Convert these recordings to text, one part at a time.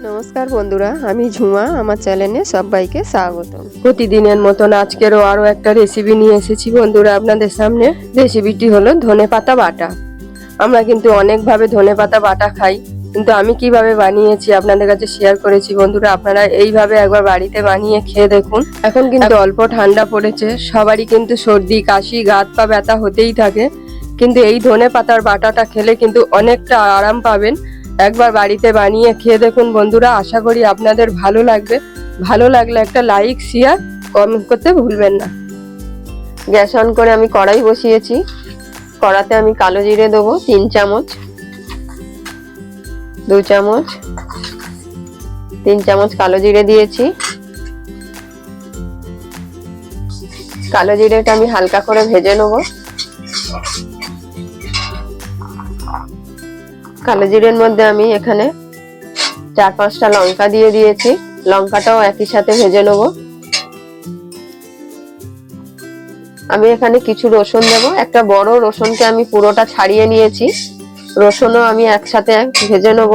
নমস্কার বন্ধুরা, আমি ঝুমা। আমার চ্যানেলে সবাইকে স্বাগত। প্রতিদিনের মতন আজকেরও আরও একটা রেসিপি নিয়ে এসেছি বন্ধুরা আপনাদের সামনে। রেসিপিটি হলো ধনেপাতা বাটা। আমরা কিন্তু অনেকভাবে ধনেপাতা বাটা খাই, কিন্তু আমি কিভাবে বানিয়েছি আপনাদের কাছে শেয়ার করেছি বন্ধুরা। আপনারা এইভাবে একবার বাড়িতে বানিয়ে খেয়ে দেখুন। এখন কিন্তু অল্প ঠান্ডা পড়েছে, সবারই কিন্তু সর্দি কাশি গা হাত পা ব্যথা হতেই থাকে, কিন্তু এই ধনেপাতার বাটাটা খেলে কিন্তু অনেকটা আরাম পাবেন। একবার বাড়িতে বানিয়ে খেয়ে দেখুন বন্ধুরা, আশা করি আপনাদের ভালো লাগবে। ভালো লাগলে একটা লাইক শেয়ার কমেন্ট করতে ভুলবেন না। গ্যাস অন করে আমি কড়াই বসিয়েছি। কড়াতে আমি কালো জিরে দেবো 3 চামচ, 2 চামচ, 3 চামচ কালো জিরে দিয়েছি। কালো জিরেটা আমি হালকা করে ভেজে নেব। কালো জিরের মধ্যে আমি এখানে 4-5টা লঙ্কা দিয়ে দিয়েছি। লঙ্কাটাও একই সাথে ভেজে নেব। আমি এখানে কিছু রসুন দেব। একটা বড় রসুনকে আমি পুরোটা ছাড়িয়ে নিয়েছি। রসুনও আমি একসাথে ভেজে নেব।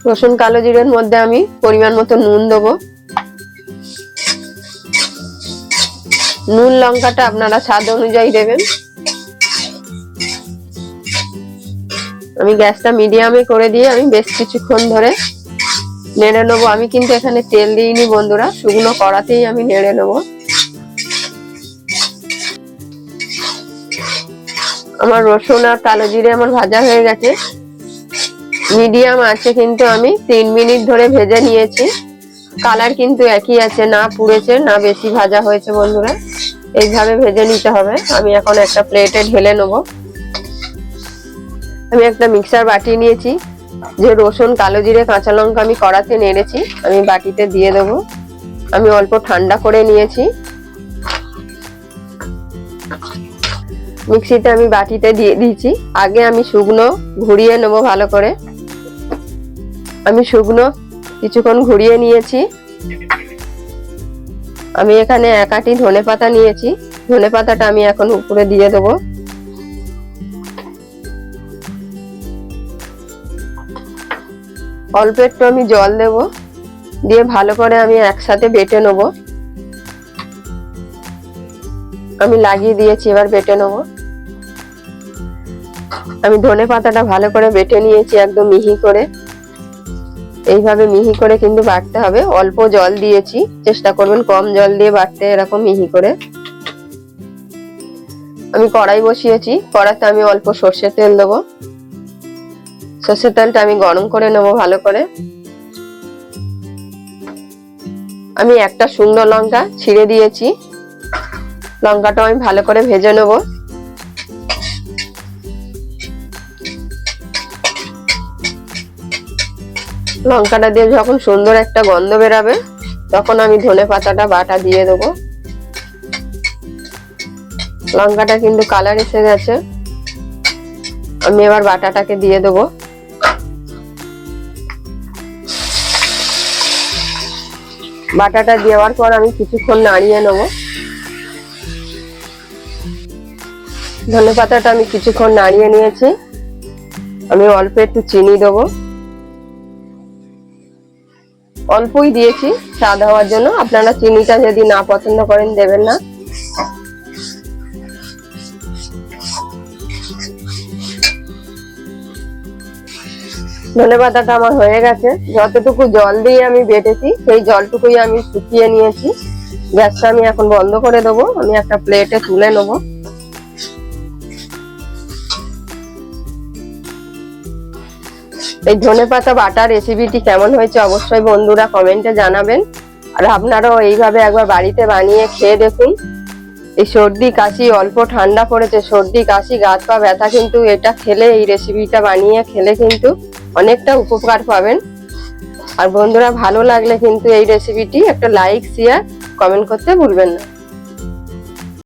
রসুন কালো জিরের মধ্যে আমি পরিমাণ মতো নুন দেবো। নুন লঙ্কাটা আপনারা স্বাদ অনুযায়ী দেবেন। আমি গ্যাসটা মিডিয়ামে করে দিয়ে আমি বেশ কিছুক্ষণ ধরে নেড়ে নেবো। আমি কিন্তু এখানে তেল দিইনি বন্ধুরা, শুকনো কড়াতেই আমি নেড়ে নেবো। আমার রসুন আর কালো জিরে আমার ভাজা হয়ে গেছে। মিডিয়াম আছে কিন্তু আমি 3 মিনিট ধরে ভেজে নিয়েছি। কালার কিন্তু একই আছে, না পুড়েছে না বেশি ভাজা হয়েছে বন্ধুরা। এইভাবে ভেজে নিতে হবে। আমি এখন একটা প্লেটে ঢেলে নেবো। আমি একটা মিক্সার বাটি নিয়েছি। যে রসুন কালো জিরে কাঁচা লঙ্কা আমি কড়াতে নেড়েছি, আমি বাটিতে দিয়ে দেবো। আমি অল্প ঠান্ডা করে নিয়েছি। মিক্সিতে আমি বাটিতে দিয়ে দিয়েছি। আগে আমি শুকনো ঘুরিয়ে নেব ভালো করে। আমি শুকনো কিছুক্ষণ ঘুরিয়ে নিয়েছি। আমি এখানে 1 আঁটি ধনেপাতা নিয়েছি। ধনেপাতাটা আমি এখন উপরে দিয়ে দেবো। অল্প একটু আমি জল দেব, দিয়ে ভালো করে আমি একসাথে বেটে নেব। আমি লাগিয়ে দিয়েছি, এবার বেটে নেব। আমি ধনেপাতাটা ভালো করে বেটে নিয়েছি, একদম মিহি করে। এইভাবে মিহি করে কিন্তু বাটতে হবে। অল্প জল দিয়েছি, চেষ্টা করবেন কম জল দিয়ে বাটতে, এরকম মিহি করে। আমি কড়াই বসিয়েছি। কড়াইতে আমি অল্প সর্ষের তেল দেবো। সর্ষের তেলটা আমি গরম করে নেব ভালো করে। আমি একটা শুকনো লঙ্কা ছিঁড়ে দিয়েছি। লঙ্কাটা আমি ভালো করে ভেজে নেব। লঙ্কাটা দিয়ে যখন সুন্দর একটা গন্ধ বেরাবে, তখন আমি ধনেপাতাটা বাটা দিয়ে দেবো। লঙ্কাটা কিন্তু কালার এসে গেছে। আমি এবার বাটাটাকে দিয়ে দেবো। বাটাটা দেওয়ার পর আমি কিছুক্ষণ নাড়িয়ে নেব। ধনেপাতাটা আমি কিছুক্ষণ নাড়িয়ে নিয়েছি। আমি অল্প একটু চিনি দেবো। অল্পই দিয়েছি স্বাদ হওয়ার জন্য। আপনারা চিনিটা যদি না পছন্দ করেন দেবেন না। ধনেপাতাটা আমার হয়ে গেছে। যতটুকু জল দিয়ে আমি বেটেছি সেই জলটুকুই আমি শুকিয়ে নিয়েছি। গ্যাসটা আমি এখন বন্ধ করে দেবো। আমি একটা প্লেটে তুলে নেব। এই ধনেপাতা বাটা রেসিপিটি কেমন হয়েছে অবশ্যই বন্ধুরা কমেন্টে জানাবেন। আর আপনারাও এইভাবে একবার বাড়িতে বানিয়ে খেয়ে দেখুন। এই সর্দি কাশি, অল্প ঠান্ডা পড়েছে, সর্দি কাশি গা হাত পা ব্যথা, কিন্তু এটা খেলে, এই রেসিপিটা বানিয়ে খেলে কিন্তু অনেকটা উপকার পাবেন। আর বন্ধুরা ভালো লাগলে কিন্তু এই রেসিপিটি একটা লাইক শেয়ার কমেন্ট করতে ভুলবেন না।